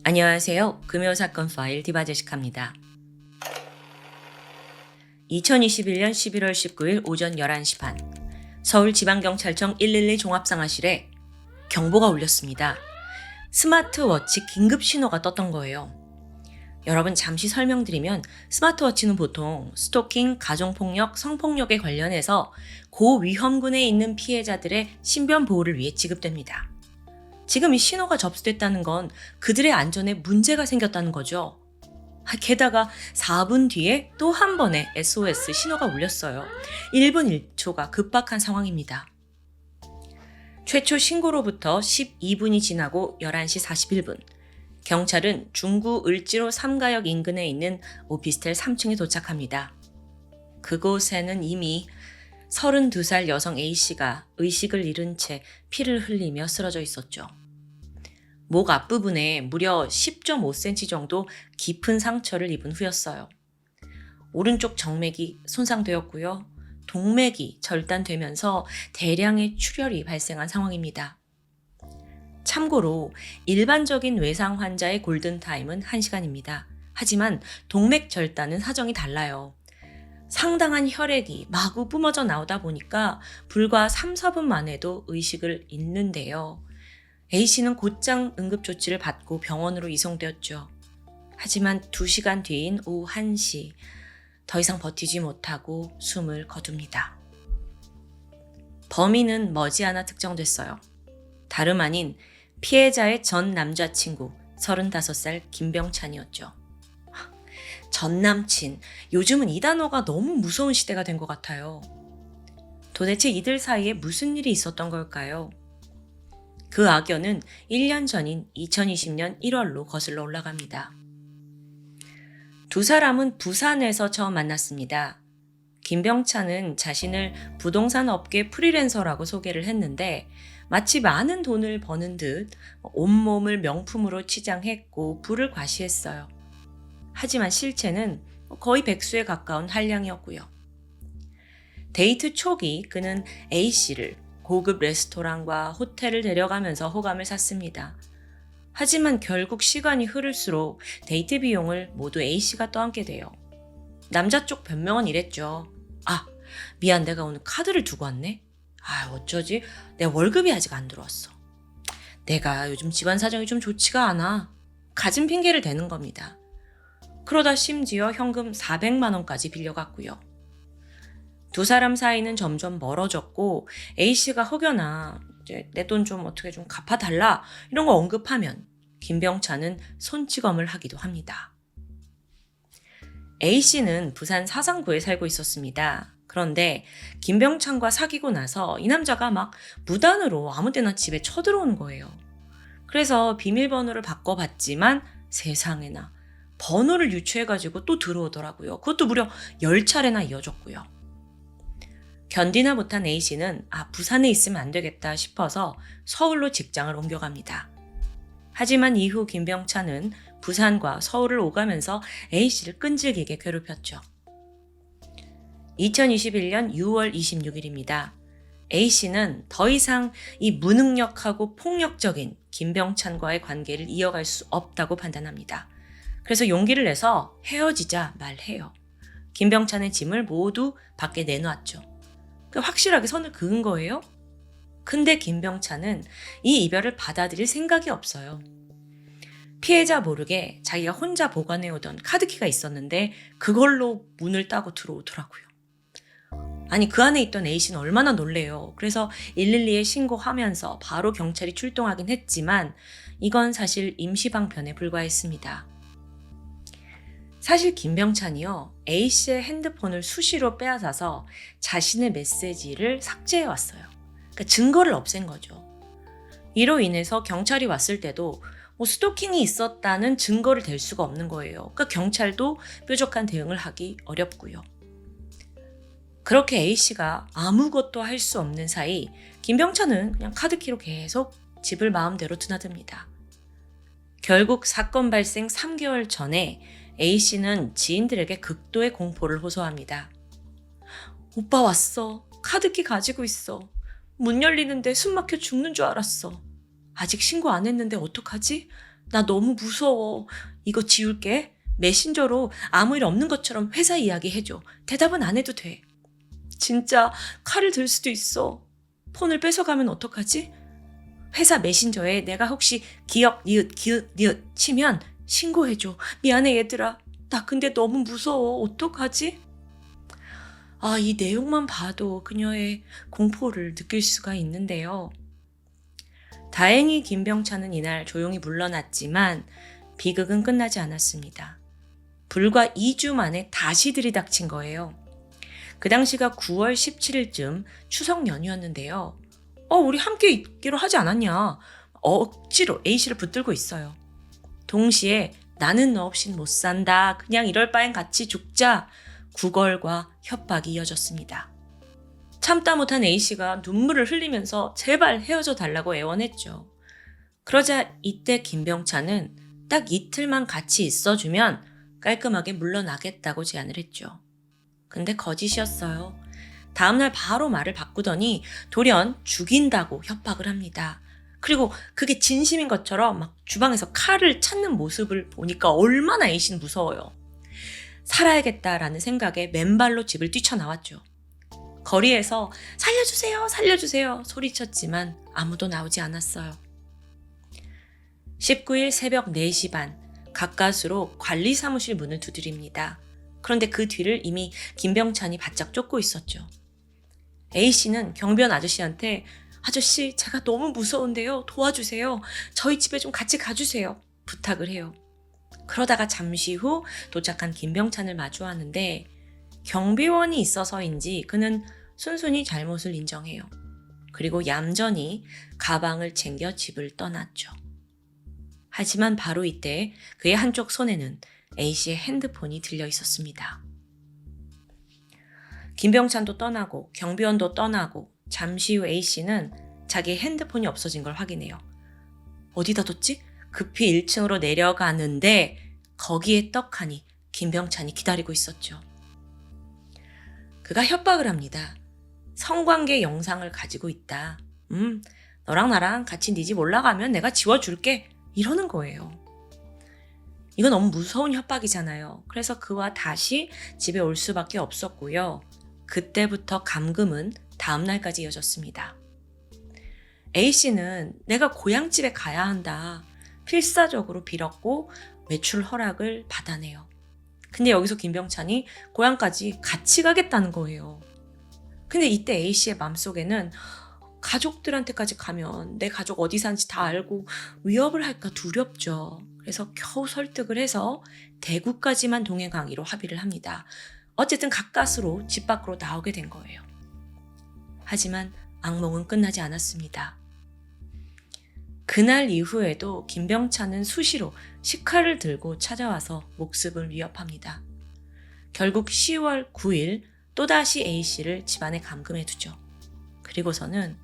안녕하세요. 금요사건 파일 디바제식합니다. 2021년 11월 19일 오전 11시 반 서울지방경찰청 112 종합상황실에 경보가 울렸습니다. 스마트워치 긴급 신호가 떴던 거예요. 여러분 잠시 설명드리면 스마트워치는 보통 스토킹, 가정폭력, 성폭력에 관련해서 고위험군에 있는 피해자들의 신변 보호를 위해 지급됩니다. 지금 이 신호가 접수됐다는 건 그들의 안전에 문제가 생겼다는 거죠. 게다가 4분 뒤에 또 한 번의 SOS 신호가 울렸어요. 1분 1초가 급박한 상황입니다. 최초 신고로부터 12분이 지나고 11시 41분, 경찰은 중구 을지로 3가역 인근에 있는 오피스텔 3층에 도착합니다. 그곳에는 이미 32살 여성 A씨가 의식을 잃은 채 피를 흘리며 쓰러져 있었죠. 목 앞부분에 무려 10.5cm 정도 깊은 상처를 입은 후였어요. 오른쪽 정맥이 손상되었고요. 동맥이 절단되면서 대량의 출혈이 발생한 상황입니다. 참고로 일반적인 외상 환자의 골든타임은 1시간입니다. 하지만 동맥 절단은 사정이 달라요. 상당한 혈액이 마구 뿜어져 나오다 보니까 불과 3, 4분 만에도 의식을 잃는데요. A씨는 곧장 응급조치를 받고 병원으로 이송되었죠. 하지만 2시간 뒤인 오후 1시, 더 이상 버티지 못하고 숨을 거둡니다. 범인은 머지않아 특정됐어요. 다름 아닌 피해자의 전 남자친구 35살 김병찬이었죠. 전 남친, 요즘은 이 단어가 너무 무서운 시대가 된 것 같아요. 도대체 이들 사이에 무슨 일이 있었던 걸까요? 그 악연은 1년 전인 2020년 1월로 거슬러 올라갑니다. 두 사람은 부산에서 처음 만났습니다. 김병찬은 자신을 부동산 업계 프리랜서라고 소개를 했는데 마치 많은 돈을 버는 듯 온몸을 명품으로 치장했고 부를 과시했어요. 하지만 실체는 거의 백수에 가까운 한량이었고요. 데이트 초기 그는 A씨를 고급 레스토랑과 호텔을 데려가면서 호감을 샀습니다. 하지만 결국 시간이 흐를수록 데이트 비용을 모두 A씨가 떠안게 돼요. 남자 쪽 변명은 이랬죠. 미안, 내가 오늘 카드를 두고 왔네. 어쩌지? 내 월급이 아직 안 들어왔어. 내가 요즘 집안 사정이 좀 좋지가 않아. 가진 핑계를 대는 겁니다. 그러다 심지어 현금 400만 원까지 빌려갔고요. 두 사람 사이는 점점 멀어졌고 A씨가 혹여나 내 돈 좀 어떻게 좀 갚아달라 이런 거 언급하면 김병찬은 손찌검을 하기도 합니다. A씨는 부산 사상구에 살고 있었습니다. 그런데 김병찬과 사귀고 나서 이 남자가 막 무단으로 아무 때나 집에 쳐들어오는 거예요. 그래서 비밀번호를 바꿔봤지만 세상에나 번호를 유추해가지고 또 들어오더라고요. 그것도 무려 10차례나 이어졌고요. 견디나 못한 A씨는 부산에 있으면 안 되겠다 싶어서 서울로 직장을 옮겨갑니다. 하지만 이후 김병찬은 부산과 서울을 오가면서 A씨를 끈질기게 괴롭혔죠. 2021년 6월 26일입니다. A씨는 더 이상 이 무능력하고 폭력적인 김병찬과의 관계를 이어갈 수 없다고 판단합니다. 그래서 용기를 내서 헤어지자 말해요. 김병찬의 짐을 모두 밖에 내놓았죠. 확실하게 선을 그은 거예요. 근데 김병찬은 이 이별을 받아들일 생각이 없어요. 피해자 모르게 자기가 혼자 보관해오던 카드키가 있었는데 그걸로 문을 따고 들어오더라고요. 그 안에 있던 A씨는 얼마나 놀래요. 그래서 112에 신고하면서 바로 경찰이 출동하긴 했지만 이건 사실 임시방편에 불과했습니다. 사실 김병찬이요, A씨의 핸드폰을 수시로 빼앗아서 자신의 메시지를 삭제해왔어요. 그러니까 증거를 없앤 거죠. 이로 인해서 경찰이 왔을 때도 스토킹이 있었다는 증거를 댈 수가 없는 거예요. 그러니까 경찰도 뾰족한 대응을 하기 어렵고요. 그렇게 A씨가 아무것도 할 수 없는 사이 김병찬은 그냥 카드키로 계속 집을 마음대로 드나듭니다. 결국 사건 발생 3개월 전에 A씨는 지인들에게 극도의 공포를 호소합니다. 오빠 왔어. 카드키 가지고 있어. 문 열리는데 숨 막혀 죽는 줄 알았어. 아직 신고 안 했는데 어떡하지? 나 너무 무서워. 이거 지울게. 메신저로 아무 일 없는 것처럼 회사 이야기 해줘. 대답은 안 해도 돼. 진짜 칼을 들 수도 있어. 폰을 뺏어가면 어떡하지? 회사 메신저에 내가 혹시 기억, 니읒, 기읒, 니읒 치면 신고해줘. 미안해 얘들아. 나 근데 너무 무서워. 어떡하지? 이 내용만 봐도 그녀의 공포를 느낄 수가 있는데요. 다행히 김병찬은 이날 조용히 물러났지만 비극은 끝나지 않았습니다. 불과 2주 만에 다시 들이닥친 거예요. 그 당시가 9월 17일쯤 추석 연휴였는데요. 우리 함께 있기로 하지 않았냐. 억지로 A씨를 붙들고 있어요. 동시에 나는 너 없인 못 산다. 그냥 이럴 바엔 같이 죽자. 구걸과 협박이 이어졌습니다. 참다 못한 A씨가 눈물을 흘리면서 제발 헤어져 달라고 애원했죠. 그러자 이때 김병찬은 딱 이틀만 같이 있어주면 깔끔하게 물러나겠다고 제안을 했죠. 근데 거짓이었어요. 다음날 바로 말을 바꾸더니 돌연 죽인다고 협박을 합니다. 그리고 그게 진심인 것처럼 막 주방에서 칼을 찾는 모습을 보니까 얼마나 A씨는 무서워요. 살아야겠다라는 생각에 맨발로 집을 뛰쳐나왔죠. 거리에서 살려주세요, 살려주세요 소리쳤지만 아무도 나오지 않았어요. 19일 새벽 4시 반 가까스로 관리사무실 문을 두드립니다. 그런데 그 뒤를 이미 김병찬이 바짝 쫓고 있었죠. A씨는 경비원 아저씨한테 아저씨 제가 너무 무서운데요. 도와주세요. 저희 집에 좀 같이 가주세요. 부탁을 해요. 그러다가 잠시 후 도착한 김병찬을 마주하는데 경비원이 있어서인지 그는 순순히 잘못을 인정해요. 그리고 얌전히 가방을 챙겨 집을 떠났죠. 하지만 바로 이때 그의 한쪽 손에는 A씨의 핸드폰이 들려 있었습니다. 김병찬도 떠나고 경비원도 떠나고 잠시 후 A씨는 자기 핸드폰이 없어진 걸 확인해요. 어디다 뒀지? 급히 1층으로 내려가는데 거기에 떡하니 김병찬이 기다리고 있었죠. 그가 협박을 합니다. 성관계 영상을 가지고 있다. 너랑 나랑 같이 네 집 올라가면 내가 지워줄게. 이러는 거예요. 이건 너무 무서운 협박이잖아요. 그래서 그와 다시 집에 올 수밖에 없었고요. 그때부터 감금은 다음 날까지 이어졌습니다. A씨는 내가 고향집에 가야 한다. 필사적으로 빌었고 외출 허락을 받아내요. 근데 여기서 김병찬이 고향까지 같이 가겠다는 거예요. 근데 이때 A씨의 맘속에는 가족들한테까지 가면 내 가족 어디 사는지 다 알고 위협을 할까 두렵죠. 그래서 겨우 설득을 해서 대구까지만 동행하기로 합의를 합니다. 어쨌든 가까스로 집 밖으로 나오게 된 거예요. 하지만 악몽은 끝나지 않았습니다. 그날 이후에도 김병찬은 수시로 식칼을 들고 찾아와서 목숨을 위협합니다. 결국 10월 9일 또다시 A씨를 집안에 감금해두죠. 그리고서는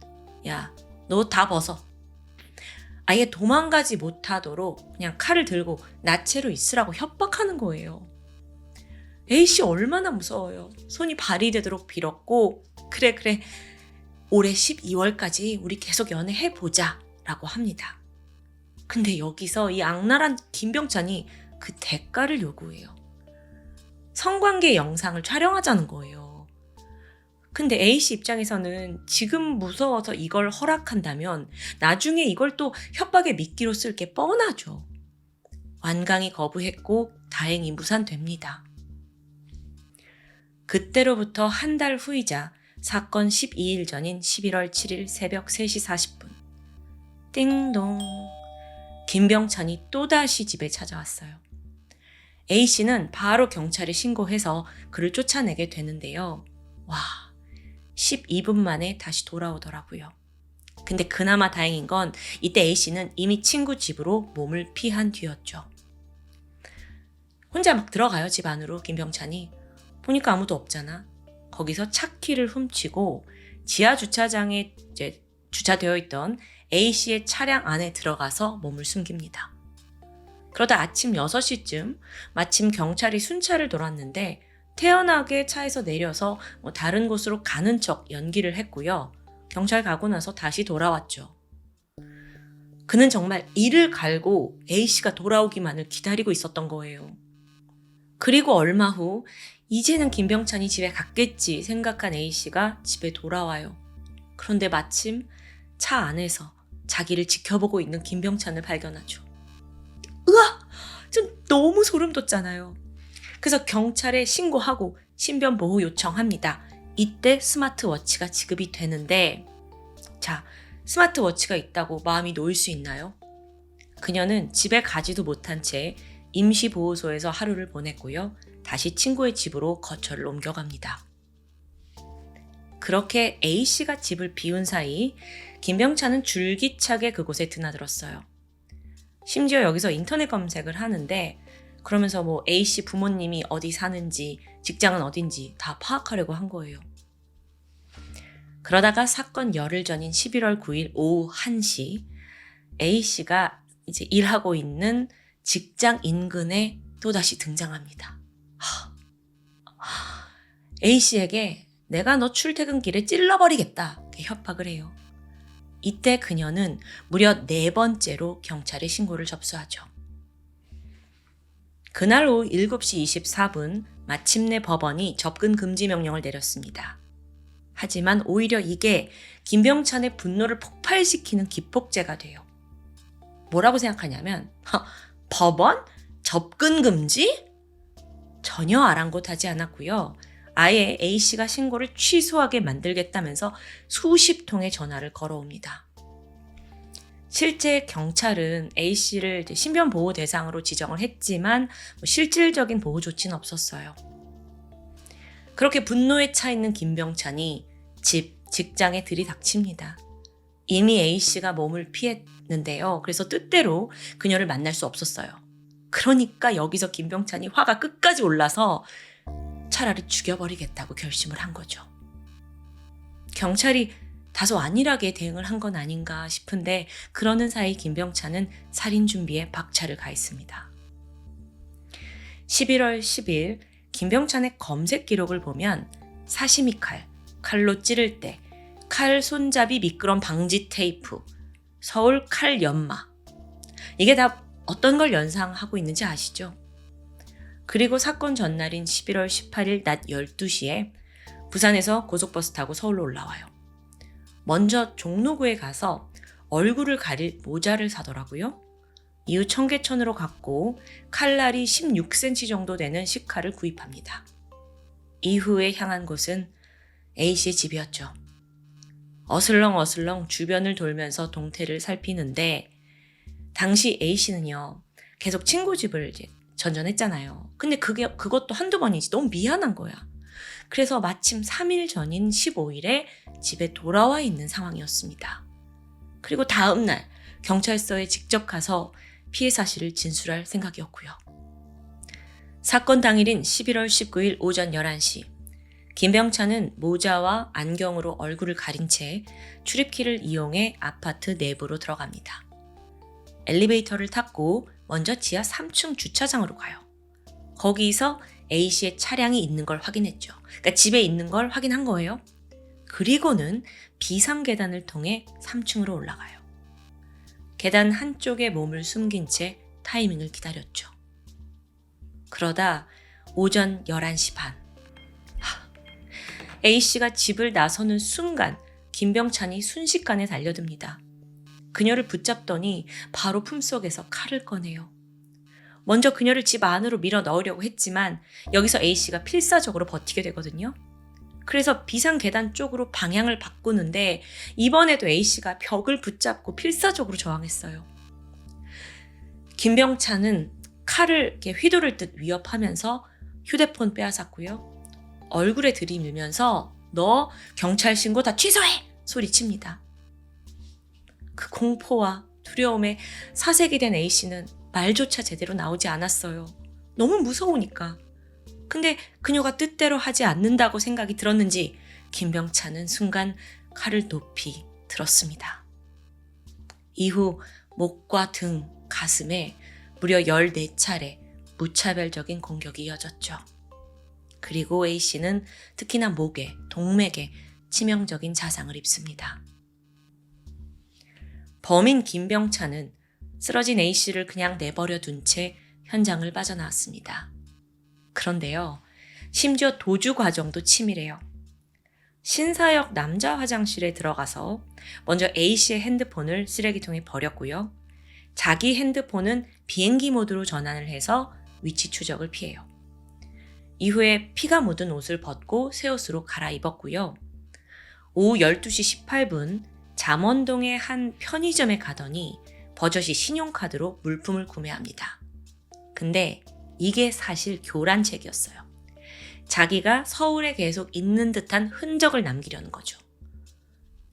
야, 너 다 벗어. 아예 도망가지 못하도록 그냥 칼을 들고 나체로 있으라고 협박하는 거예요. A씨 얼마나 무서워요. 손이 발이 되도록 빌었고 그래 올해 12월까지 우리 계속 연애해보자 라고 합니다. 근데 여기서 이 악랄한 김병찬이 그 대가를 요구해요. 성관계 영상을 촬영하자는 거예요. 근데 A씨 입장에서는 지금 무서워서 이걸 허락한다면 나중에 이걸 또 협박의 미끼로 쓸 게 뻔하죠. 완강히 거부했고 다행히 무산됩니다. 그때로부터 한 달 후이자 사건 12일 전인 11월 7일 새벽 3시 40분. 띵동. 김병찬이 또다시 집에 찾아왔어요. A씨는 바로 경찰에 신고해서 그를 쫓아내게 되는데요. 와, 12분 만에 다시 돌아오더라고요. 근데 그나마 다행인 건 이때 A씨는 이미 친구 집으로 몸을 피한 뒤였죠. 혼자 막 들어가요, 집 안으로 김병찬이. 보니까 아무도 없잖아. 거기서 차키를 훔치고 지하 주차장에 이제 주차되어 있던 A씨의 차량 안에 들어가서 몸을 숨깁니다. 그러다 아침 6시쯤 마침 경찰이 순찰을 돌았는데 태연하게 차에서 내려서 다른 곳으로 가는 척 연기를 했고요. 경찰 가고 나서 다시 돌아왔죠. 그는 정말 이를 갈고 A씨가 돌아오기만을 기다리고 있었던 거예요. 그리고 얼마 후 이제는 김병찬이 집에 갔겠지 생각한 A씨가 집에 돌아와요. 그런데 마침 차 안에서 자기를 지켜보고 있는 김병찬을 발견하죠. 으아! 좀 너무 소름 돋잖아요. 그래서 경찰에 신고하고 신변보호 요청합니다. 이때 스마트워치가 지급이 되는데, 자, 스마트워치가 있다고 마음이 놓일 수 있나요? 그녀는 집에 가지도 못한 채 임시보호소에서 하루를 보냈고요. 다시 친구의 집으로 거처를 옮겨갑니다. 그렇게 A씨가 집을 비운 사이 김병찬은 줄기차게 그곳에 드나들었어요. 심지어 여기서 인터넷 검색을 하는데 그러면서 뭐 A씨 부모님이 어디 사는지 직장은 어딘지 다 파악하려고 한 거예요. 그러다가 사건 열흘 전인 11월 9일 오후 1시 A씨가 이제 일하고 있는 직장 인근에 또다시 등장합니다. A씨에게 내가 너 출퇴근길에 찔러버리겠다 이렇게 협박을 해요. 이때 그녀는 무려 4번째로 경찰에 신고를 접수하죠. 그날 오후 7시 24분 마침내 법원이 접근 금지 명령을 내렸습니다. 하지만 오히려 이게 김병찬의 분노를 폭발시키는 기폭제가 돼요. 뭐라고 생각하냐면 법원? 접근 금지? 전혀 아랑곳하지 않았고요. 아예 A씨가 신고를 취소하게 만들겠다면서 수십 통의 전화를 걸어옵니다. 실제 경찰은 A씨를 신변보호 대상으로 지정을 했지만 실질적인 보호 조치는 없었어요. 그렇게 분노에 차 있는 김병찬이 직장에 들이닥칩니다. 이미 A씨가 몸을 피했는데요. 그래서 뜻대로 그녀를 만날 수 없었어요. 그러니까 여기서 김병찬이 화가 끝까지 올라서 차라리 죽여버리겠다고 결심을 한 거죠. 경찰이 다소 안일하게 대응을 한 건 아닌가 싶은데 그러는 사이 김병찬은 살인 준비에 박차를 가했습니다. 11월 10일 김병찬의 검색 기록을 보면 사시미 칼로 찌를 때, 칼 손잡이 미끄럼 방지 테이프, 서울 칼 연마. 이게 다 어떤 걸 연상하고 있는지 아시죠? 그리고 사건 전날인 11월 18일 낮 12시에 부산에서 고속버스 타고 서울로 올라와요. 먼저 종로구에 가서 얼굴을 가릴 모자를 사더라고요. 이후 청계천으로 갔고 칼날이 16cm 정도 되는 식칼을 구입합니다. 이후에 향한 곳은 A씨의 집이었죠. 어슬렁어슬렁 주변을 돌면서 동태를 살피는데 당시 A씨는요. 계속 친구 집을 이제 전전했잖아요. 근데 그것도 한두 번이지 너무 미안한 거야. 그래서 마침 3일 전인 15일에 집에 돌아와 있는 상황이었습니다. 그리고 다음 날 경찰서에 직접 가서 피해 사실을 진술할 생각이었고요. 사건 당일인 11월 19일 오전 11시 김병찬은 모자와 안경으로 얼굴을 가린 채 출입키를 이용해 아파트 내부로 들어갑니다. 엘리베이터를 탔고 먼저 지하 3층 주차장으로 가요. 거기서 A씨의 차량이 있는 걸 확인했죠. 그러니까 집에 있는 걸 확인한 거예요. 그리고는 비상계단을 통해 3층으로 올라가요. 계단 한쪽에 몸을 숨긴 채 타이밍을 기다렸죠. 그러다 오전 11시 반. A씨가 집을 나서는 순간 김병찬이 순식간에 달려듭니다. 그녀를 붙잡더니 바로 품속에서 칼을 꺼내요. 먼저 그녀를 집 안으로 밀어 넣으려고 했지만 여기서 A씨가 필사적으로 버티게 되거든요. 그래서 비상계단 쪽으로 방향을 바꾸는데 이번에도 A씨가 벽을 붙잡고 필사적으로 저항했어요. 김병찬은 칼을 이렇게 휘두를 듯 위협하면서 휴대폰 빼앗았고요. 얼굴에 들이밀면서 너 경찰 신고 다 취소해! 소리칩니다. 그 공포와 두려움에 사색이 된 A씨는 말조차 제대로 나오지 않았어요. 너무 무서우니까. 근데 그녀가 뜻대로 하지 않는다고 생각이 들었는지 김병찬은 순간 칼을 높이 들었습니다. 이후 목과 등, 가슴에 무려 14차례 무차별적인 공격이 이어졌죠. 그리고 A씨는 특히나 목에, 동맥에 치명적인 자상을 입습니다. 범인 김병찬은 쓰러진 A씨를 그냥 내버려 둔 채 현장을 빠져나왔습니다. 그런데요, 심지어 도주 과정도 치밀해요. 신사역 남자 화장실에 들어가서 먼저 A씨의 핸드폰을 쓰레기통에 버렸고요. 자기 핸드폰은 비행기 모드로 전환을 해서 위치 추적을 피해요. 이후에 피가 묻은 옷을 벗고 새 옷으로 갈아입었고요. 오후 12시 18분 잠원동의 한 편의점에 가더니 버젓이 신용카드로 물품을 구매합니다. 근데 이게 사실 교란책이었어요. 자기가 서울에 계속 있는 듯한 흔적을 남기려는 거죠.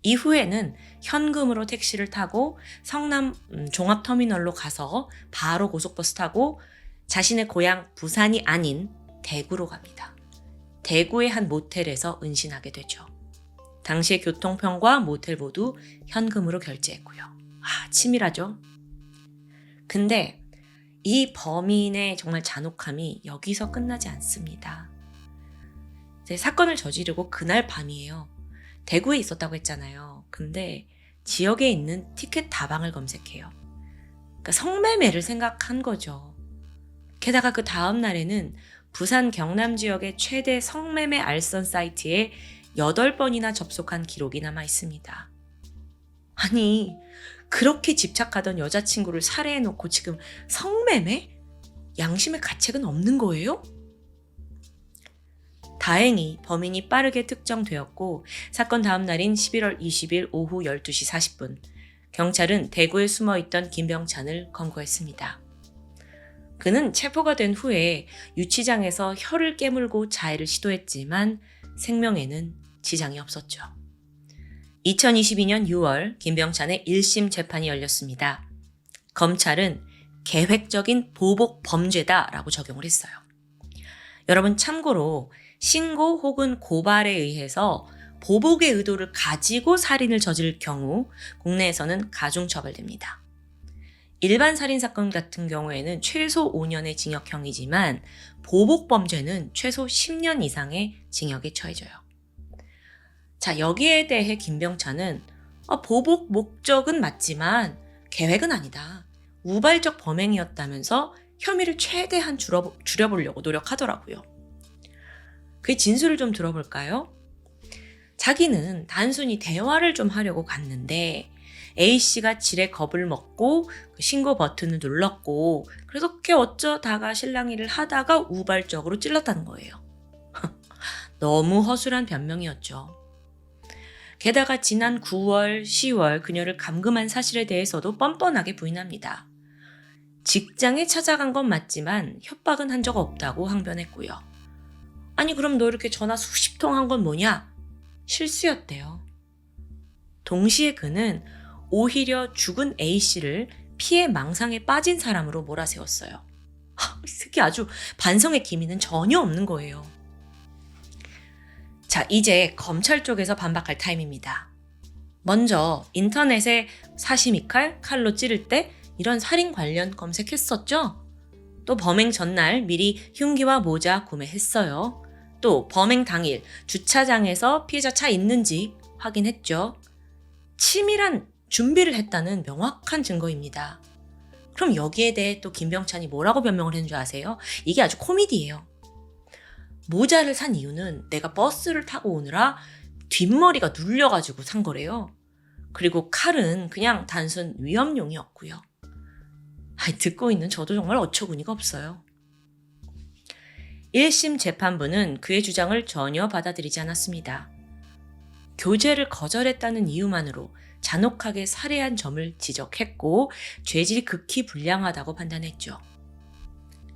이후에는 현금으로 택시를 타고 성남 종합터미널로 가서 바로 고속버스 타고 자신의 고향 부산이 아닌 대구로 갑니다. 대구의 한 모텔에서 은신하게 되죠. 당시의 교통편과 모텔 모두 현금으로 결제했고요. 치밀하죠? 근데 이 범인의 정말 잔혹함이 여기서 끝나지 않습니다. 이제 사건을 저지르고 그날 밤이에요. 대구에 있었다고 했잖아요. 근데 지역에 있는 티켓 다방을 검색해요. 그러니까 성매매를 생각한 거죠. 게다가 그 다음 날에는 부산 경남 지역의 최대 성매매 알선 사이트에 8번이나 접속한 기록이 남아 있습니다. 아니, 그렇게 집착하던 여자친구를 살해해놓고 지금 성매매? 양심의 가책은 없는 거예요? 다행히 범인이 빠르게 특정되었고 사건 다음 날인 11월 20일 오후 12시 40분 경찰은 대구에 숨어있던 김병찬을 검거했습니다. 그는 체포가 된 후에 유치장에서 혀를 깨물고 자해를 시도했지만 생명에는 지장이 없었죠. 2022년 6월 김병찬의 1심 재판이 열렸습니다. 검찰은 계획적인 보복 범죄다라고 적용을 했어요. 여러분 참고로 신고 혹은 고발에 의해서 보복의 의도를 가지고 살인을 저지를 경우 국내에서는 가중처벌됩니다. 일반 살인사건 같은 경우에는 최소 5년의 징역형이지만 보복범죄는 최소 10년 이상의 징역에 처해져요. 자, 여기에 대해 김병찬은 보복 목적은 맞지만 계획은 아니다. 우발적 범행이었다면서 혐의를 최대한 줄여보려고 노력하더라고요. 그 진술을 좀 들어볼까요? 자기는 단순히 대화를 좀 하려고 갔는데 A씨가 지레 겁을 먹고 그 신고 버튼을 눌렀고 그래서 그렇게 어쩌다가 실랑이를 하다가 우발적으로 찔렀다는 거예요. 너무 허술한 변명이었죠. 게다가 지난 9월, 10월 그녀를 감금한 사실에 대해서도 뻔뻔하게 부인합니다. 직장에 찾아간 건 맞지만 협박은 한 적 없다고 항변했고요. 아니 그럼 너 이렇게 전화 수십 통 한 건 뭐냐? 실수였대요. 동시에 그는 오히려 죽은 A씨를 피해 망상에 빠진 사람으로 몰아세웠어요. 이 새끼 아주 반성의 기미는 전혀 없는 거예요. 자, 이제 검찰 쪽에서 반박할 타임입니다. 먼저 인터넷에 사시미칼, 칼로 찌를 때 이런 살인 관련 검색했었죠? 또 범행 전날 미리 흉기와 모자 구매했어요. 또 범행 당일 주차장에서 피해자 차 있는지 확인했죠. 치밀한 준비를 했다는 명확한 증거입니다. 그럼 여기에 대해 또 김병찬이 뭐라고 변명을 했는 줄 아세요? 이게 아주 코미디예요. 모자를 산 이유는 내가 버스를 타고 오느라 뒷머리가 눌려가지고 산 거래요. 그리고 칼은 그냥 단순 위험용이었고요. 듣고 있는 저도 정말 어처구니가 없어요. 1심 재판부는 그의 주장을 전혀 받아들이지 않았습니다. 교제를 거절했다는 이유만으로 잔혹하게 살해한 점을 지적했고 죄질이 극히 불량하다고 판단했죠.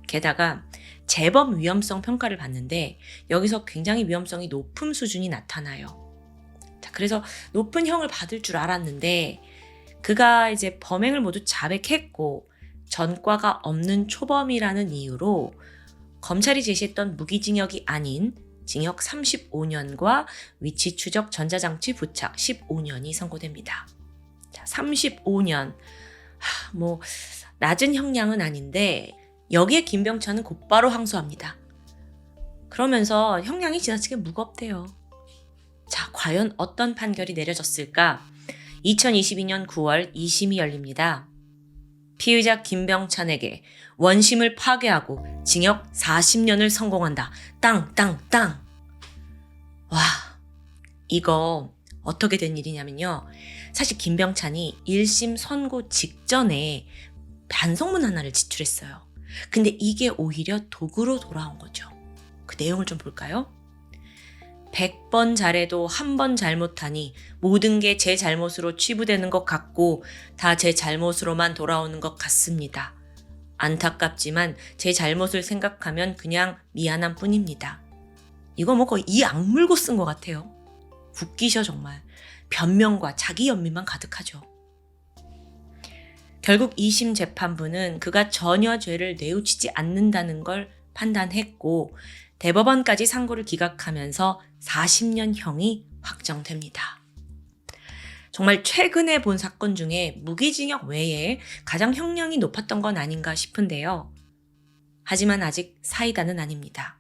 게다가 재범 위험성 평가를 받는데 여기서 굉장히 위험성이 높은 수준이 나타나요. 자, 그래서 높은 형을 받을 줄 알았는데 그가 이제 범행을 모두 자백했고 전과가 없는 초범이라는 이유로 검찰이 제시했던 무기징역이 아닌 징역 35년과 위치 추적 전자장치 부착 15년이 선고됩니다. 자, 35년. 낮은 형량은 아닌데 여기에 김병찬은 곧바로 항소합니다. 그러면서 형량이 지나치게 무겁대요. 자, 과연 어떤 판결이 내려졌을까? 2022년 9월 2심이 열립니다. 피의자 김병찬에게 원심을 파괴하고 징역 40년을 선고한다. 땅, 땅, 땅. 와, 이거 어떻게 된 일이냐면요. 사실 김병찬이 1심 선고 직전에 반성문 하나를 제출했어요. 근데 이게 오히려 도구로 돌아온 거죠. 그 내용을 좀 볼까요? 100번 잘해도 한 번 잘못하니 모든 게 제 잘못으로 치부되는 것 같고 다 제 잘못으로만 돌아오는 것 같습니다. 안타깝지만 제 잘못을 생각하면 그냥 미안한 뿐입니다. 이거 뭐 거의 이 악물고 쓴 것 같아요. 웃기셔 정말. 변명과 자기 연민만 가득하죠. 결국 2심 재판부는 그가 전혀 죄를 뉘우치지 않는다는 걸 판단했고 대법원까지 상고를 기각하면서 40년형이 확정됩니다. 정말 최근에 본 사건 중에 무기징역 외에 가장 형량이 높았던 건 아닌가 싶은데요. 하지만 아직 사이다는 아닙니다.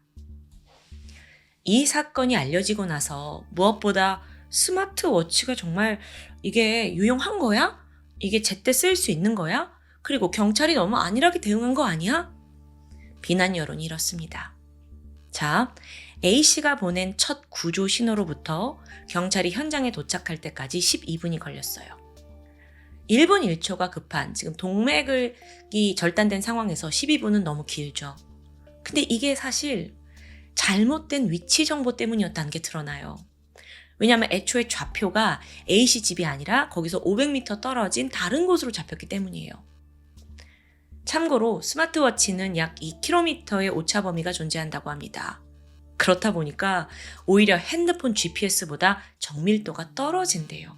이 사건이 알려지고 나서 무엇보다 스마트워치가 정말 이게 유용한 거야? 이게 제때 쓸 수 있는 거야? 그리고 경찰이 너무 안일하게 대응한 거 아니야? 비난 여론이 이렇습니다. 자, A씨가 보낸 첫 구조 신호로부터 경찰이 현장에 도착할 때까지 12분이 걸렸어요. 1분 1초가 급한 지금 동맥이 절단된 상황에서 12분은 너무 길죠. 근데 이게 사실 잘못된 위치 정보 때문이었다는 게 드러나요. 왜냐하면 애초에 좌표가 A씨 집이 아니라 거기서 500m 떨어진 다른 곳으로 잡혔기 때문이에요. 참고로 스마트워치는 약 2km의 오차 범위가 존재한다고 합니다. 그렇다 보니까 오히려 핸드폰 GPS보다 정밀도가 떨어진대요.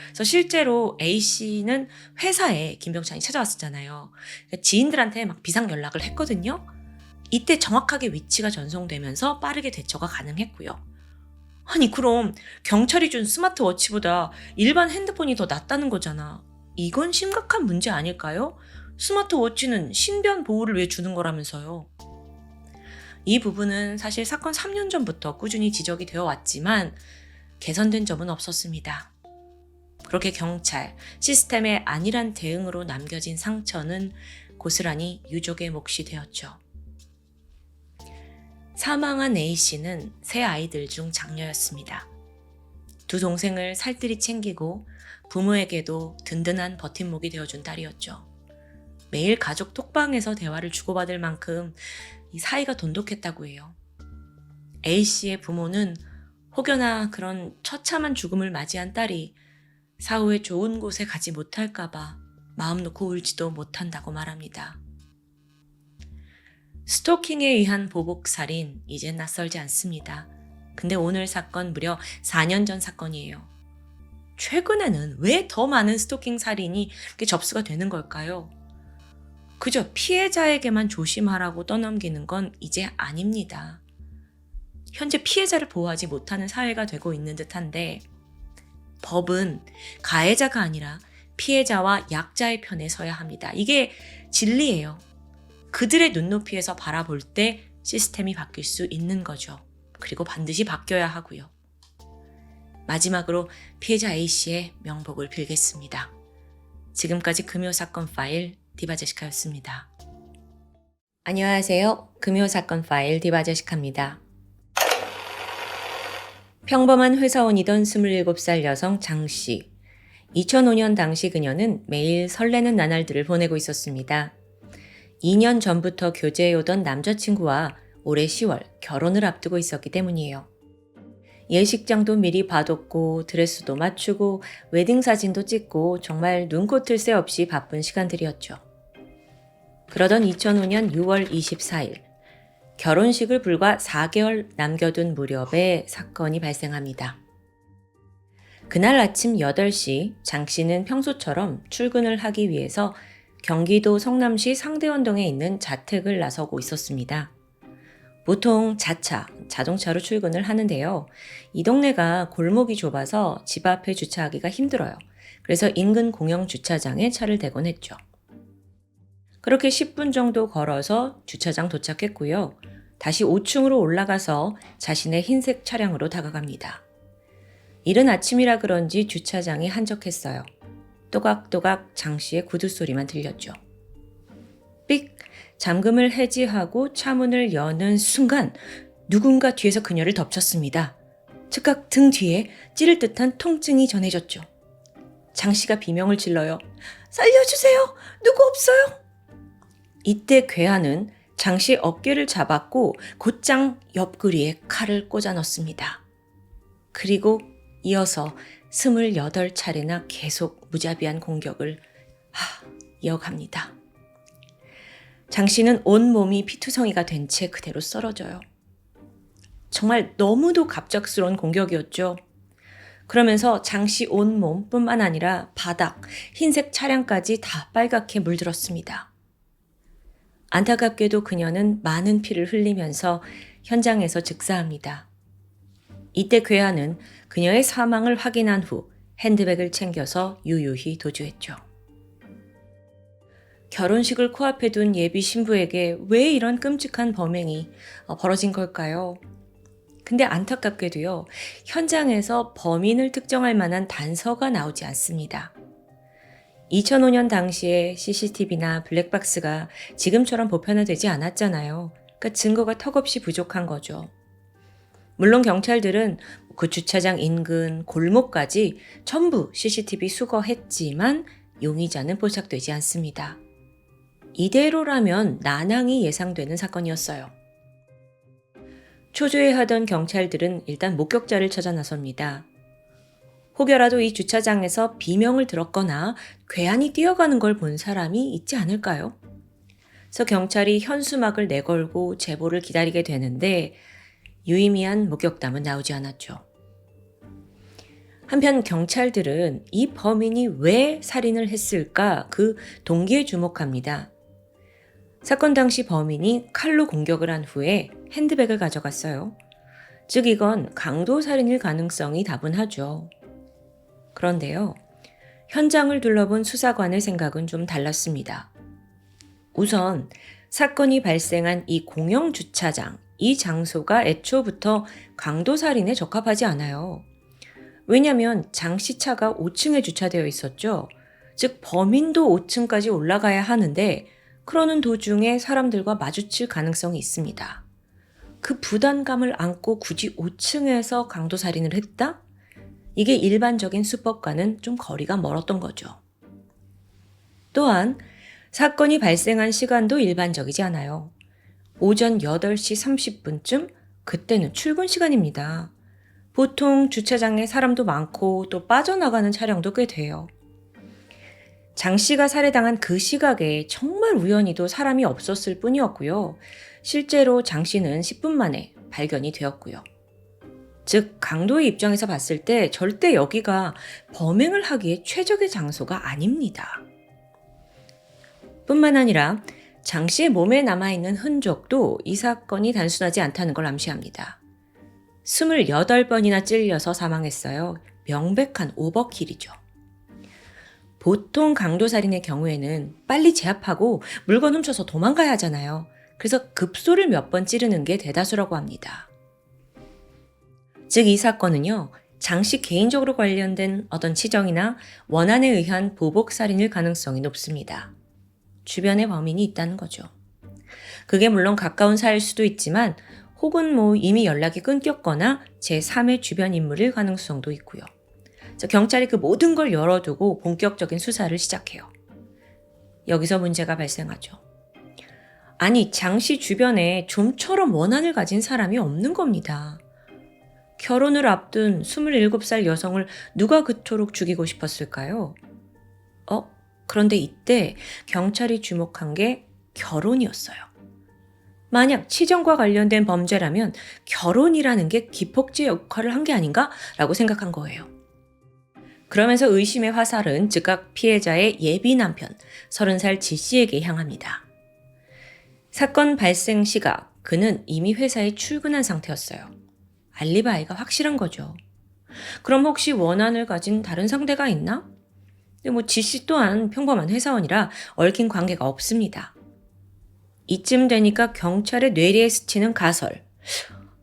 그래서 실제로 A씨는 회사에 김병찬이 찾아왔었잖아요. 그러니까 지인들한테 막 비상 연락을 했거든요. 이때 정확하게 위치가 전송되면서 빠르게 대처가 가능했고요. 아니 그럼 경찰이 준 스마트워치보다 일반 핸드폰이 더 낫다는 거잖아. 이건 심각한 문제 아닐까요? 스마트워치는 신변 보호를 위해 주는 거라면서요. 이 부분은 사실 사건 3년 전부터 꾸준히 지적이 되어 왔지만 개선된 점은 없었습니다. 그렇게 경찰, 시스템의 안일한 대응으로 남겨진 상처는 고스란히 유족의 몫이 되었죠. 사망한 A씨는 세 아이들 중 장녀였습니다. 두 동생을 살뜰히 챙기고 부모에게도 든든한 버팀목이 되어준 딸이었죠. 매일 가족 톡방에서 대화를 주고받을 만큼 이 사이가 돈독했다고 해요. A씨의 부모는 혹여나 그런 처참한 죽음을 맞이한 딸이 사후에 좋은 곳에 가지 못할까봐 마음 놓고 울지도 못한다고 말합니다. 스토킹에 의한 보복살인 이젠 낯설지 않습니다. 근데 오늘 사건 무려 4년 전 사건이에요. 최근에는 왜 더 많은 스토킹 살인이 이렇게 접수가 되는 걸까요? 그저 피해자에게만 조심하라고 떠넘기는 건 이제 아닙니다. 현재 피해자를 보호하지 못하는 사회가 되고 있는 듯한데 법은 가해자가 아니라 피해자와 약자의 편에 서야 합니다. 이게 진리예요. 그들의 눈높이에서 바라볼 때 시스템이 바뀔 수 있는 거죠. 그리고 반드시 바뀌어야 하고요. 마지막으로 피해자 A씨의 명복을 빌겠습니다. 지금까지 금요사건 파일 디바제시카였습니다. 안녕하세요. 금요사건 파일 디바제시카입니다. 평범한 회사원이던 27살 여성 장씨. 2005년 당시 그녀는 매일 설레는 나날들을 보내고 있었습니다. 2년 전부터 교제해오던 남자친구와 올해 10월 결혼을 앞두고 있었기 때문이에요. 예식장도 미리 봐뒀고 드레스도 맞추고 웨딩 사진도 찍고 정말 눈코뜰 새 없이 바쁜 시간들이었죠. 그러던 2005년 6월 24일 결혼식을 불과 4개월 남겨둔 무렵에 사건이 발생합니다. 그날 아침 8시 장 씨는 평소처럼 출근을 하기 위해서 경기도 성남시 상대원동에 있는 자택을 나서고 있었습니다. 보통 자동차로 출근을 하는데요. 이 동네가 골목이 좁아서 집 앞에 주차하기가 힘들어요. 그래서 인근 공영 주차장에 차를 대곤 했죠. 그렇게 10분 정도 걸어서 주차장 도착했고요. 다시 5층으로 올라가서 자신의 흰색 차량으로 다가갑니다. 이른 아침이라 그런지 주차장이 한적했어요. 또각또각 장 씨의 구두 소리만 들렸죠. 삑! 잠금을 해지하고 차문을 여는 순간 누군가 뒤에서 그녀를 덮쳤습니다. 즉각 등 뒤에 찌를 듯한 통증이 전해졌죠. 장 씨가 비명을 질러요. 살려주세요! 누구 없어요? 이때 괴한은 장 씨 어깨를 잡았고 곧장 옆구리에 칼을 꽂아 넣습니다. 그리고 이어서 28차례나 계속 무자비한 공격을 이어갑니다. 장 씨는 온몸이 피투성이가 된 채 그대로 쓰러져요. 정말 너무도 갑작스러운 공격이었죠. 그러면서 장 씨 온몸뿐만 아니라 바닥, 흰색 차량까지 다 빨갛게 물들었습니다. 안타깝게도 그녀는 많은 피를 흘리면서 현장에서 즉사합니다. 이때 괴한은 그녀의 사망을 확인한 후 핸드백을 챙겨서 유유히 도주했죠. 결혼식을 코앞에 둔 예비 신부에게 왜 이런 끔찍한 범행이 벌어진 걸까요? 근데 안타깝게도요, 현장에서 범인을 특정할 만한 단서가 나오지 않습니다. 2005년 당시에 CCTV나 블랙박스가 지금처럼 보편화되지 않았잖아요. 그러니까 증거가 턱없이 부족한 거죠. 물론 경찰들은 그 주차장 인근 골목까지 전부 CCTV 수거했지만 용의자는 포착되지 않습니다. 이대로라면 난항이 예상되는 사건이었어요. 초조해하던 경찰들은 일단 목격자를 찾아 나섭니다. 혹여라도 이 주차장에서 비명을 들었거나 괴한이 뛰어가는 걸 본 사람이 있지 않을까요? 그래서 경찰이 현수막을 내걸고 제보를 기다리게 되는데 유의미한 목격담은 나오지 않았죠. 한편 경찰들은 이 범인이 왜 살인을 했을까 그 동기에 주목합니다. 사건 당시 범인이 칼로 공격을 한 후에 핸드백을 가져갔어요. 즉 이건 강도살인일 가능성이 다분하죠. 그런데요, 현장을 둘러본 수사관의 생각은 좀 달랐습니다. 우선 사건이 발생한 이 공영 주차장, 이 장소가 애초부터 강도살인에 적합하지 않아요. 왜냐하면 장 씨 차가 5층에 주차되어 있었죠. 즉 범인도 5층까지 올라가야 하는데 그러는 도중에 사람들과 마주칠 가능성이 있습니다. 그 부담감을 안고 굳이 5층에서 강도살인을 했다? 이게 일반적인 수법과는 좀 거리가 멀었던 거죠. 또한 사건이 발생한 시간도 일반적이지 않아요. 오전 8시 30분쯤, 그때는 출근 시간입니다. 보통 주차장에 사람도 많고 또 빠져나가는 차량도 꽤 돼요. 장 씨가 살해당한 그 시각에 정말 우연히도 사람이 없었을 뿐이었고요. 실제로 장 씨는 10분 만에 발견이 되었고요. 즉 강도의 입장에서 봤을 때 절대 여기가 범행을 하기에 최적의 장소가 아닙니다. 뿐만 아니라 장 씨의 몸에 남아있는 흔적도 이 사건이 단순하지 않다는 걸 암시합니다. 28번이나 찔려서 사망했어요. 명백한 오버킬이죠. 보통 강도살인의 경우에는 빨리 제압하고 물건 훔쳐서 도망가야 하잖아요. 그래서 급소를 몇 번 찌르는 게 대다수라고 합니다. 즉 이 사건은요, 장 씨 개인적으로 관련된 어떤 치정이나 원한에 의한 보복살인일 가능성이 높습니다. 주변에 범인이 있다는 거죠. 그게 물론 가까운 사이일 수도 있지만 혹은 이미 연락이 끊겼거나 제3의 주변 인물일 가능성도 있고요. 그래서 경찰이 그 모든 걸 열어두고 본격적인 수사를 시작해요. 여기서 문제가 발생하죠. 아니, 장 씨 주변에 좀처럼 원한을 가진 사람이 없는 겁니다. 결혼을 앞둔 27살 여성을 누가 그토록 죽이고 싶었을까요? 그런데 이때 경찰이 주목한 게 결혼이었어요. 만약 치정과 관련된 범죄라면 결혼이라는 게 기폭제 역할을 한 게 아닌가? 라고 생각한 거예요. 그러면서 의심의 화살은 즉각 피해자의 예비 남편 30살 지 씨에게 향합니다. 사건 발생 시각, 그는 이미 회사에 출근한 상태였어요. 알리바이가 확실한 거죠. 그럼 혹시 원한을 가진 다른 상대가 있나? 근데 지 씨 또한 평범한 회사원이라 얽힌 관계가 없습니다. 이쯤 되니까 경찰의 뇌리에 스치는 가설.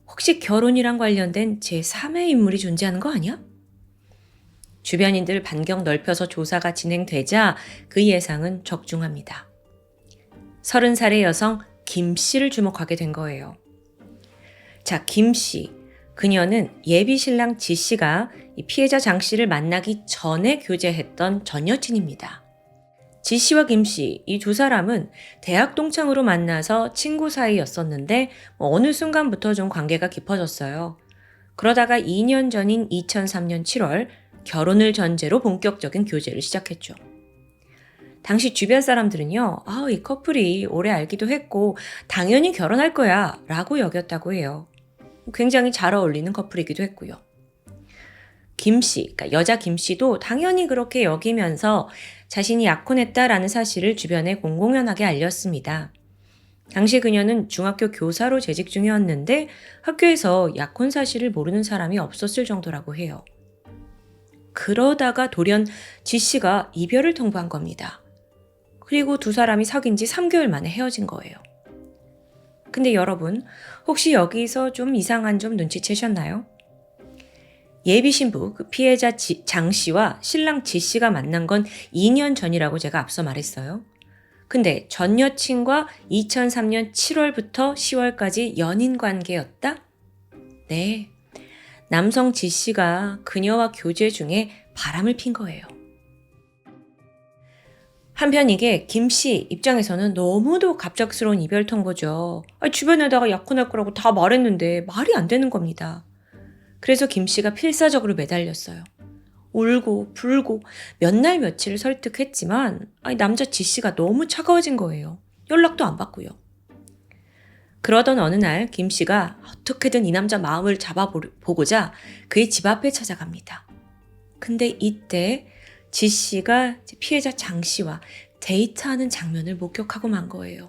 혹시 결혼이랑 관련된 제3의 인물이 존재하는 거 아니야? 주변인들 반경 넓혀서 조사가 진행되자 그 예상은 적중합니다. 30살의 여성 김 씨를 주목하게 된 거예요. 자, 김 씨. 그녀는 예비 신랑 지 씨가 이 피해자 장 씨를 만나기 전에 교제했던 전 여친입니다. 지 씨와 김 씨, 이 두 사람은 대학 동창으로 만나서 친구 사이였었는데 어느 순간부터 좀 관계가 깊어졌어요. 그러다가 2년 전인 2003년 7월 결혼을 전제로 본격적인 교제를 시작했죠. 당시 주변 사람들은요, 이 커플이 오래 알기도 했고 당연히 결혼할 거야 라고 여겼다고 해요. 굉장히 잘 어울리는 커플이기도 했고요. 김 씨, 그러니까 여자 김 씨도 당연히 그렇게 여기면서 자신이 약혼했다라는 사실을 주변에 공공연하게 알렸습니다. 당시 그녀는 중학교 교사로 재직 중이었는데 학교에서 약혼 사실을 모르는 사람이 없었을 정도라고 해요. 그러다가 돌연 지 씨가 이별을 통보한 겁니다. 그리고 두 사람이 사귄 지 3개월 만에 헤어진 거예요. 근데 여러분, 혹시 여기서 좀 이상한 점 눈치채셨나요? 예비 신부, 그 피해자 장 씨와 신랑 지 씨가 만난 건 2년 전이라고 제가 앞서 말했어요. 근데 전 여친과 2003년 7월부터 10월까지 연인 관계였다? 네. 남성 지 씨가 그녀와 교제 중에 바람을 핀 거예요. 한편 이게 김 씨 입장에서는 너무도 갑작스러운 이별 통보죠. 주변에다가 약혼할 거라고 다 말했는데 말이 안 되는 겁니다. 그래서 김 씨가 필사적으로 매달렸어요. 울고 불고 몇 날 며칠을 설득했지만 남자 지 씨가 너무 차가워진 거예요. 연락도 안 받고요. 그러던 어느 날 김 씨가 어떻게든 이 남자 마음을 잡아보고자 그의 집 앞에 찾아갑니다. 근데 이때 지 씨가 피해자 장 씨와 데이트하는 장면을 목격하고 만 거예요.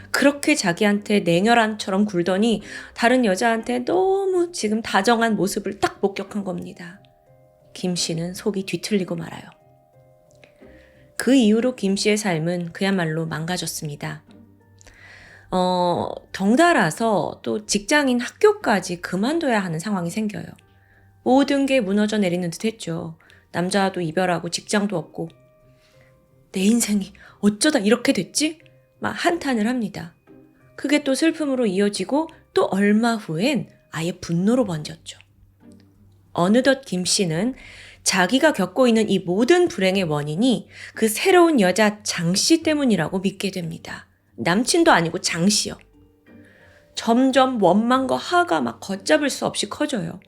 그렇게 자기한테 냉혈한처럼 굴더니 다른 여자한테 너무 지금 다정한 모습을 딱 목격한 겁니다. 김 씨는 속이 뒤틀리고 말아요. 그 이후로 김 씨의 삶은 그야말로 망가졌습니다. 덩달아서 또 직장인 학교까지 그만둬야 하는 상황이 생겨요. 모든 게 무너져 내리는 듯 했죠. 남자도 이별하고 직장도 없고 내 인생이 어쩌다 이렇게 됐지? 막 한탄을 합니다. 그게 또 슬픔으로 이어지고 또 얼마 후엔 아예 분노로 번졌죠. 어느덧 김 씨는 자기가 겪고 있는 이 모든 불행의 원인이 그 새로운 여자 장 씨 때문이라고 믿게 됩니다. 남친도 아니고 장 씨요. 점점 원망과 화가 막 걷잡을 수 없이 커져요.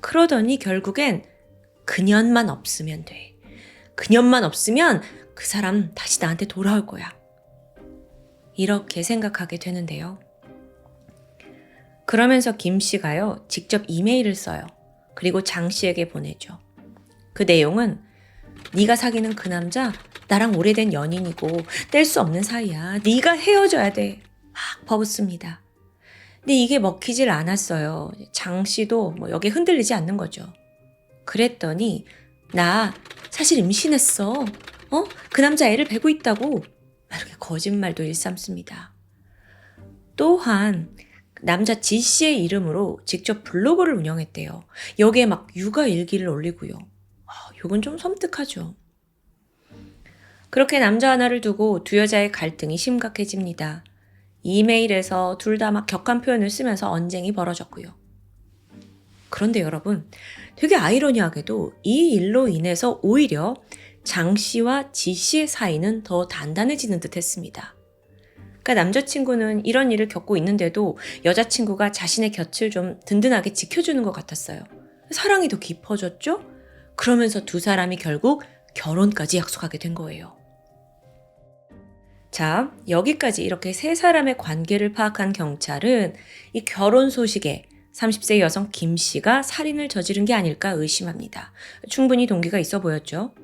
그러더니 결국엔 그년만 없으면 돼. 그년만 없으면 그 사람 다시 나한테 돌아올 거야. 이렇게 생각하게 되는데요. 그러면서 김 씨가요, 직접 이메일을 써요. 그리고 장 씨에게 보내죠. 그 내용은 네가 사귀는 그 남자 나랑 오래된 연인이고 뗄 수 없는 사이야. 네가 헤어져야 돼. 막 퍼붓습니다. 근데 이게 먹히질 않았어요. 장 씨도 여기에 흔들리지 않는 거죠. 그랬더니 나 사실 임신했어. 그 남자 애를 베고 있다고. 이렇게 거짓말도 일삼습니다. 또한 남자 지 씨의 이름으로 직접 블로그를 운영했대요. 여기에 막 육아 일기를 올리고요. 이건 좀 섬뜩하죠. 그렇게 남자 하나를 두고 두 여자의 갈등이 심각해집니다. 이메일에서 둘 다 막 격한 표현을 쓰면서 언쟁이 벌어졌고요. 그런데 여러분, 되게 아이러니하게도 이 일로 인해서 오히려 장 씨와 지 씨의 사이는 더 단단해지는 듯 했습니다. 그러니까 남자친구는 이런 일을 겪고 있는데도 여자친구가 자신의 곁을 좀 든든하게 지켜주는 것 같았어요. 사랑이 더 깊어졌죠? 그러면서 두 사람이 결국 결혼까지 약속하게 된 거예요. 자, 여기까지 이렇게 세 사람의 관계를 파악한 경찰은 이 결혼 소식에 30세 여성 김 씨가 살인을 저지른 게 아닐까 의심합니다. 충분히 동기가 있어 보였죠.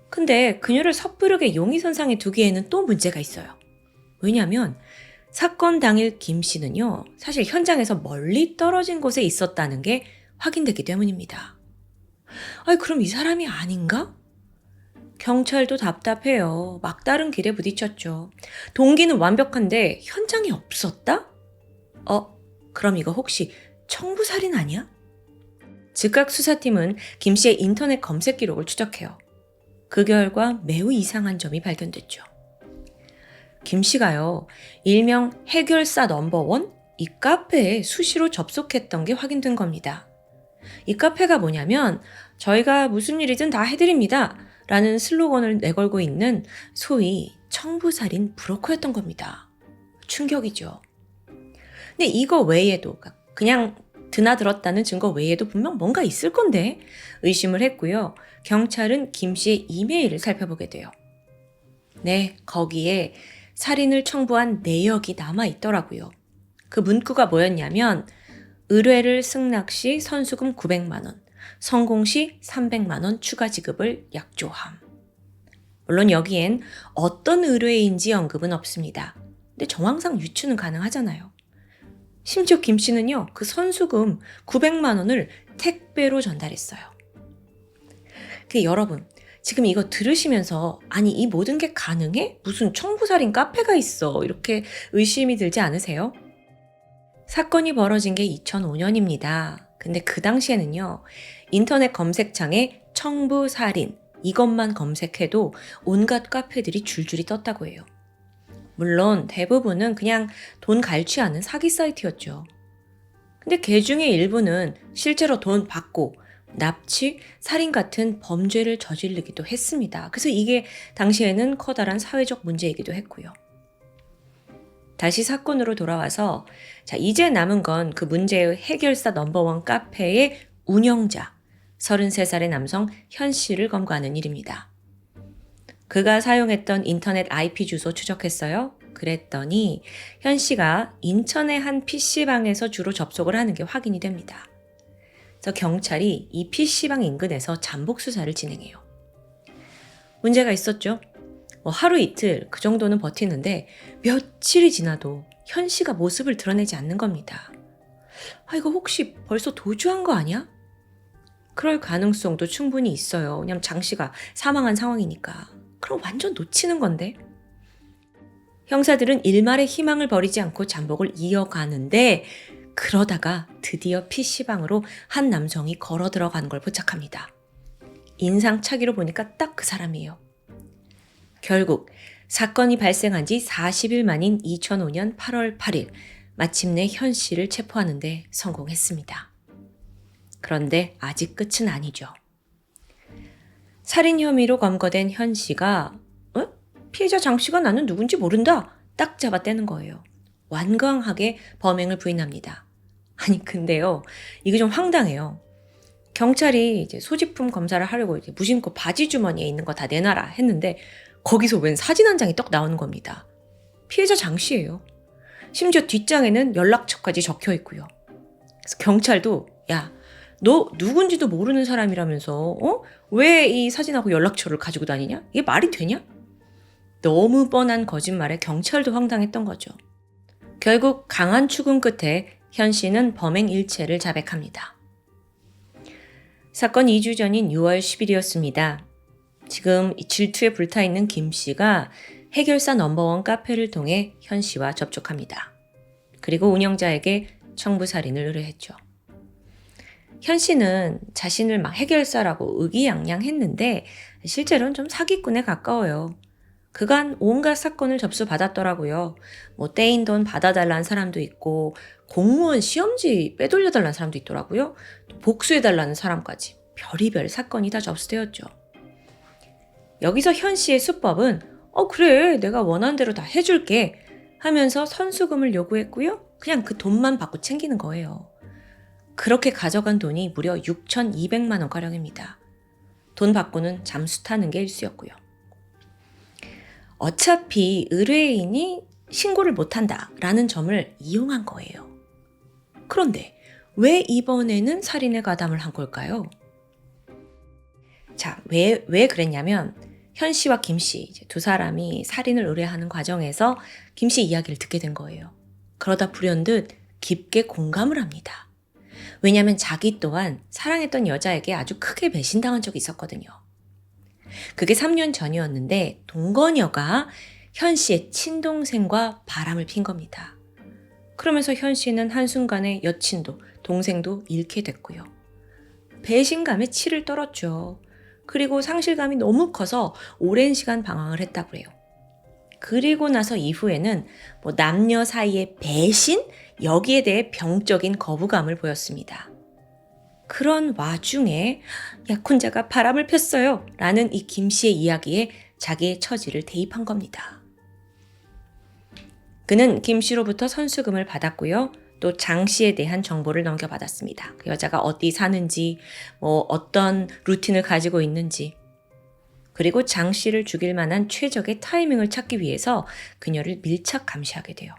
근데 그녀를 섣부르게 용의선상에 두기에는 또 문제가 있어요. 왜냐하면 사건 당일 김 씨는요, 사실 현장에서 멀리 떨어진 곳에 있었다는 게 확인됐기 때문입니다. 그럼 이 사람이 아닌가? 경찰도 답답해요. 막다른 길에 부딪혔죠. 동기는 완벽한데 현장에 없었다? 그럼 이거 혹시 청부살인 아니야? 즉각 수사팀은 김 씨의 인터넷 검색 기록을 추적해요. 그 결과 매우 이상한 점이 발견됐죠. 김 씨가요, 일명 해결사 넘버원? 이 카페에 수시로 접속했던 게 확인된 겁니다. 이 카페가 뭐냐면 저희가 무슨 일이든 다 해드립니다 라는 슬로건을 내걸고 있는 소위 청부살인 브로커였던 겁니다. 충격이죠. 근데 이거 외에도 그냥 드나들었다는 증거 외에도 분명 뭔가 있을 건데 의심을 했고요. 경찰은 김 씨의 이메일을 살펴보게 돼요. 네, 거기에 살인을 청부한 내역이 남아있더라고요. 그 문구가 뭐였냐면 의뢰를 승낙 시 선수금 900만 원, 성공 시 300만 원 추가 지급을 약조함. 물론 여기엔 어떤 의뢰인지 언급은 없습니다. 근데 정황상 유추는 가능하잖아요. 심지어 김 씨는요, 그 선수금 900만 원을 택배로 전달했어요. 여러분, 지금 이거 들으시면서 아니 이 모든 게 가능해? 무슨 청부살인 카페가 있어. 이렇게 의심이 들지 않으세요? 사건이 벌어진 게 2005년입니다. 근데 그 당시에는요, 인터넷 검색창에 청부살인 이것만 검색해도 온갖 카페들이 줄줄이 떴다고 해요. 물론 대부분은 그냥 돈 갈취하는 사기 사이트였죠. 근데 그 중에 일부는 실제로 돈 받고 납치, 살인 같은 범죄를 저지르기도 했습니다. 그래서 이게 당시에는 커다란 사회적 문제이기도 했고요. 다시 사건으로 돌아와서 이제 남은 건 그 문제의 해결사 넘버원 카페의 운영자 33살의 남성 현 씨를 검거하는 일입니다. 그가 사용했던 인터넷 IP 주소 추적했어요. 그랬더니 현 씨가 인천의 한 PC방에서 주로 접속을 하는 게 확인이 됩니다. 그래서 경찰이 이 PC방 인근에서 잠복 수사를 진행해요. 문제가 있었죠. 하루 이틀 그 정도는 버티는데 며칠이 지나도 현 씨가 모습을 드러내지 않는 겁니다. 이거 혹시 벌써 도주한 거 아니야? 그럴 가능성도 충분히 있어요. 왜냐면 장 씨가 사망한 상황이니까. 그럼 완전 놓치는 건데. 형사들은 일말의 희망을 버리지 않고 잠복을 이어가는데 그러다가 드디어 PC방으로 한 남성이 걸어 들어가는 걸 포착합니다. 인상착의로 보니까 딱 그 사람이에요. 결국 사건이 발생한 지 40일 만인 2005년 8월 8일 마침내 현 씨를 체포하는 데 성공했습니다. 그런데 아직 끝은 아니죠. 살인 혐의로 검거된 현 씨가 피해자 장 씨가 나는 누군지 모른다 딱 잡아떼는 거예요. 완강하게 범행을 부인합니다. 아니 근데요, 이게 좀 황당해요. 경찰이 이제 소지품 검사를 하려고 이제 무심코 바지 주머니에 있는 거 다 내놔라 했는데 거기서 웬 사진 한 장이 떡 나오는 겁니다. 피해자 장 씨예요. 심지어 뒷장에는 연락처까지 적혀 있고요. 그래서 경찰도 야, 너 누군지도 모르는 사람이라면서 왜 이 사진하고 연락처를 가지고 다니냐? 이게 말이 되냐? 너무 뻔한 거짓말에 경찰도 황당했던 거죠. 결국 강한 추궁 끝에 현 씨는 범행 일체를 자백합니다. 사건 2주 전인 6월 10일이었습니다. 지금 질투에 불타있는 김 씨가 해결사 넘버원 카페를 통해 현 씨와 접촉합니다. 그리고 운영자에게 청부살인을 의뢰했죠. 현 씨는 자신을 막 해결사라고 의기양양했는데 실제로는 좀 사기꾼에 가까워요. 그간 온갖 사건을 접수받았더라고요. 떼인 돈 받아달라는 사람도 있고 공무원 시험지 빼돌려달라는 사람도 있더라고요. 복수해달라는 사람까지 별의별 사건이 다 접수되었죠. 여기서 현 씨의 수법은 그래 내가 원하는 대로 다 해줄게 하면서 선수금을 요구했고요. 그냥 그 돈만 받고 챙기는 거예요. 그렇게 가져간 돈이 무려 6,200만 원가량입니다. 돈 받고는 잠수 타는 게 일쑤였고요. 어차피 의뢰인이 신고를 못한다라는 점을 이용한 거예요. 그런데 왜 이번에는 살인에 가담을 한 걸까요? 왜 그랬냐면 현 씨와 김 씨 두 사람이 살인을 의뢰하는 과정에서 김 씨 이야기를 듣게 된 거예요. 그러다 불현듯 깊게 공감을 합니다. 왜냐하면 자기 또한 사랑했던 여자에게 아주 크게 배신당한 적이 있었거든요. 그게 3년 전이었는데 동거녀가 현 씨의 친동생과 바람을 핀 겁니다. 그러면서 현 씨는 한순간에 여친도 동생도 잃게 됐고요. 배신감에 치를 떨었죠. 그리고 상실감이 너무 커서 오랜 시간 방황을 했다고 해요. 그리고 나서 이후에는 남녀 사이의 배신? 여기에 대해 병적인 거부감을 보였습니다. 그런 와중에 약혼자가 바람을 폈어요 라는 이 김 씨의 이야기에 자기의 처지를 대입한 겁니다. 그는 김 씨로부터 선수금을 받았고요. 또 장 씨에 대한 정보를 넘겨받았습니다. 그 여자가 어디 사는지, 어떤 루틴을 가지고 있는지, 그리고 장 씨를 죽일 만한 최적의 타이밍을 찾기 위해서 그녀를 밀착 감시하게 돼요.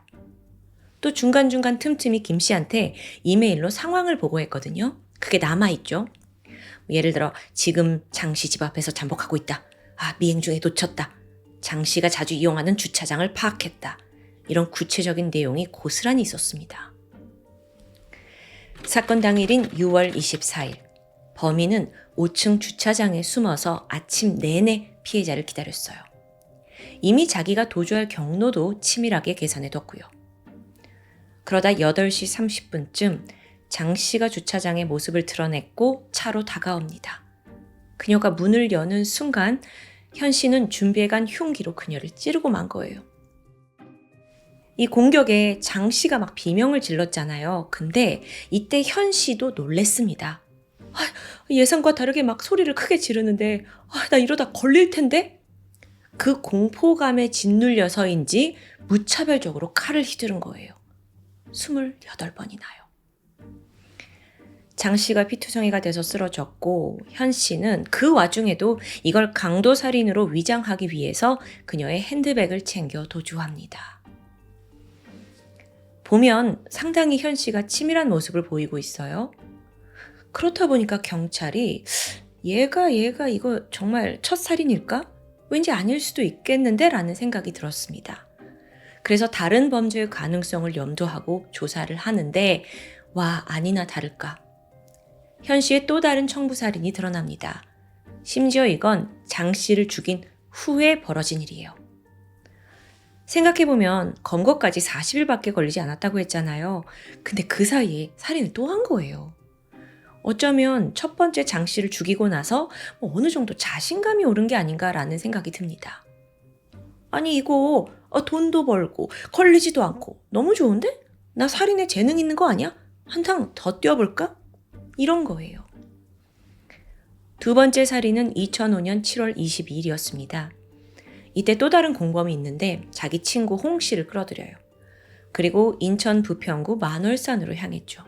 또 중간중간 틈틈이 김 씨한테 이메일로 상황을 보고했거든요. 그게 남아있죠. 예를 들어 지금 장 씨 집 앞에서 잠복하고 있다. 미행 중에 놓쳤다. 장 씨가 자주 이용하는 주차장을 파악했다. 이런 구체적인 내용이 고스란히 있었습니다. 사건 당일인 6월 24일, 범인은 5층 주차장에 숨어서 아침 내내 피해자를 기다렸어요. 이미 자기가 도주할 경로도 치밀하게 계산해뒀고요. 그러다 8시 30분쯤 장 씨가 주차장의 모습을 드러냈고 차로 다가옵니다. 그녀가 문을 여는 순간 현 씨는 준비해간 흉기로 그녀를 찌르고 만 거예요. 이 공격에 장 씨가 막 비명을 질렀잖아요. 근데 이때 현 씨도 놀랬습니다. 예상과 다르게 막 소리를 크게 지르는데 나 이러다 걸릴 텐데? 그 공포감에 짓눌려서인지 무차별적으로 칼을 휘두른 거예요. 28번이 나요. 장 씨가 피투성이가 돼서 쓰러졌고 현 씨는 그 와중에도 이걸 강도살인으로 위장하기 위해서 그녀의 핸드백을 챙겨 도주합니다. 보면 상당히 현 씨가 치밀한 모습을 보이고 있어요. 그렇다 보니까 경찰이 얘가 이거 정말 첫 살인일까? 왠지 아닐 수도 있겠는데 라는 생각이 들었습니다. 그래서 다른 범죄의 가능성을 염두하고 조사를 하는데 아니나 다를까. 현 씨의 또 다른 청부살인이 드러납니다. 심지어 이건 장 씨를 죽인 후에 벌어진 일이에요. 생각해보면 검거까지 40일밖에 걸리지 않았다고 했잖아요. 근데 그 사이에 살인을 또 한 거예요. 어쩌면 첫 번째 장 씨를 죽이고 나서 어느 정도 자신감이 오른 게 아닌가라는 생각이 듭니다. 아니 이거 돈도 벌고 걸리지도 않고 너무 좋은데? 나 살인에 재능 있는 거 아니야? 한탕 더 뛰어볼까? 이런 거예요. 두 번째 살인은 2005년 7월 22일이었습니다. 이때 또 다른 공범이 있는데 자기 친구 홍 씨를 끌어들여요. 그리고 인천 부평구 만월산으로 향했죠.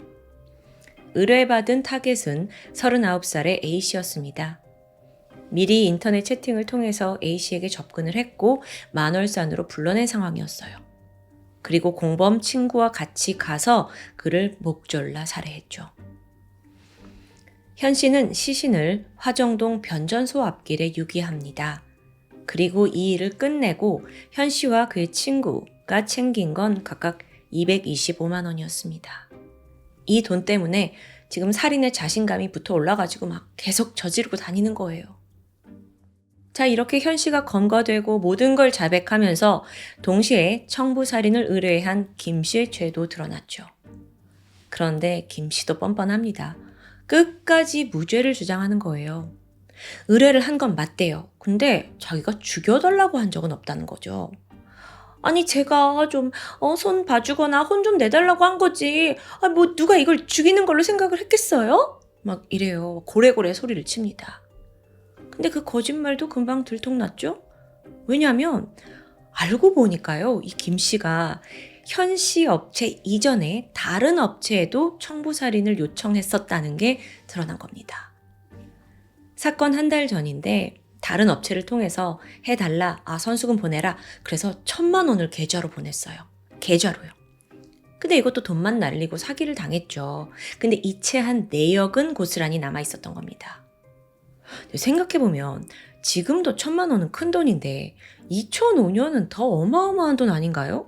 의뢰받은 타겟은 39살의 A씨였습니다. 미리 인터넷 채팅을 통해서 A씨에게 접근을 했고 만월산으로 불러낸 상황이었어요. 그리고 공범 친구와 같이 가서 그를 목졸라 살해했죠. 현 씨는 시신을 화정동 변전소 앞길에 유기합니다. 그리고 이 일을 끝내고 현 씨와 그의 친구가 챙긴 건 각각 225만 원이었습니다. 이 돈 때문에 지금 살인의 자신감이 붙어 올라가지고 막 계속 저지르고 다니는 거예요. 자, 이렇게 현 씨가 검거되고 모든 걸 자백하면서 동시에 청부살인을 의뢰한 김 씨의 죄도 드러났죠. 그런데 김 씨도 뻔뻔합니다. 끝까지 무죄를 주장하는 거예요. 의뢰를 한 건 맞대요. 근데 자기가 죽여달라고 한 적은 없다는 거죠. 아니 제가 좀 손 봐주거나 혼 좀 내달라고 한 거지. 누가 이걸 죽이는 걸로 생각을 했겠어요? 막 이래요. 고래고래 소리를 칩니다. 근데 그 거짓말도 금방 들통났죠? 왜냐하면 알고 보니까요. 이 김 씨가 현 씨 업체 이전에 다른 업체에도 청부살인을 요청했었다는 게 드러난 겁니다. 사건 한 달 전인데 다른 업체를 통해서 해달라, 선수금 보내라. 그래서 1,000만 원을 계좌로 보냈어요. 계좌로요. 근데 이것도 돈만 날리고 사기를 당했죠. 근데 이체한 내역은 고스란히 남아있었던 겁니다. 생각해보면 지금도 1,000만 원은 큰 돈인데 2005년은 더 어마어마한 돈 아닌가요?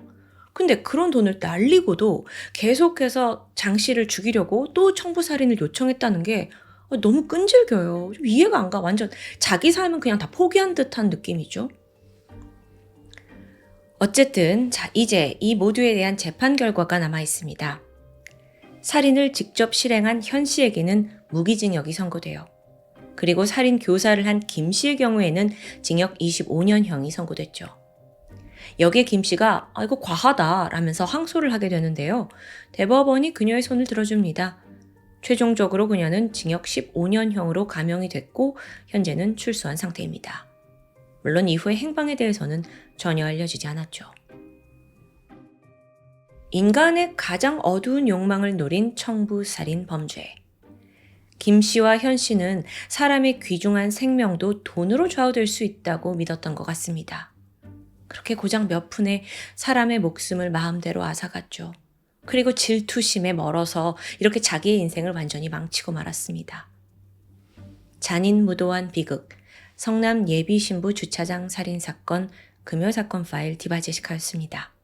근데 그런 돈을 날리고도 계속해서 장 씨를 죽이려고 또 청부살인을 요청했다는 게 너무 끈질겨요. 좀 이해가 안 가. 완전 자기 삶은 그냥 다 포기한 듯한 느낌이죠. 어쨌든 이제 이 모두에 대한 재판 결과가 남아 있습니다. 살인을 직접 실행한 현 씨에게는 무기징역이 선고돼요. 그리고 살인 교사를 한 김 씨의 경우에는 징역 25년형이 선고됐죠. 여기에 김 씨가 이거 과하다 라면서 항소를 하게 되는데요. 대법원이 그녀의 손을 들어줍니다. 최종적으로 그녀는 징역 15년형으로 감형이 됐고 현재는 출소한 상태입니다. 물론 이후의 행방에 대해서는 전혀 알려지지 않았죠. 인간의 가장 어두운 욕망을 노린 청부살인 범죄. 김 씨와 현 씨는 사람의 귀중한 생명도 돈으로 좌우될 수 있다고 믿었던 것 같습니다. 그렇게 고작 몇 푼에 사람의 목숨을 마음대로 앗아갔죠. 그리고 질투심에 멀어서 이렇게 자기의 인생을 완전히 망치고 말았습니다. 잔인무도한 비극, 성남 예비신부 주차장 살인사건, 금요사건 파일 디바제시카였습니다.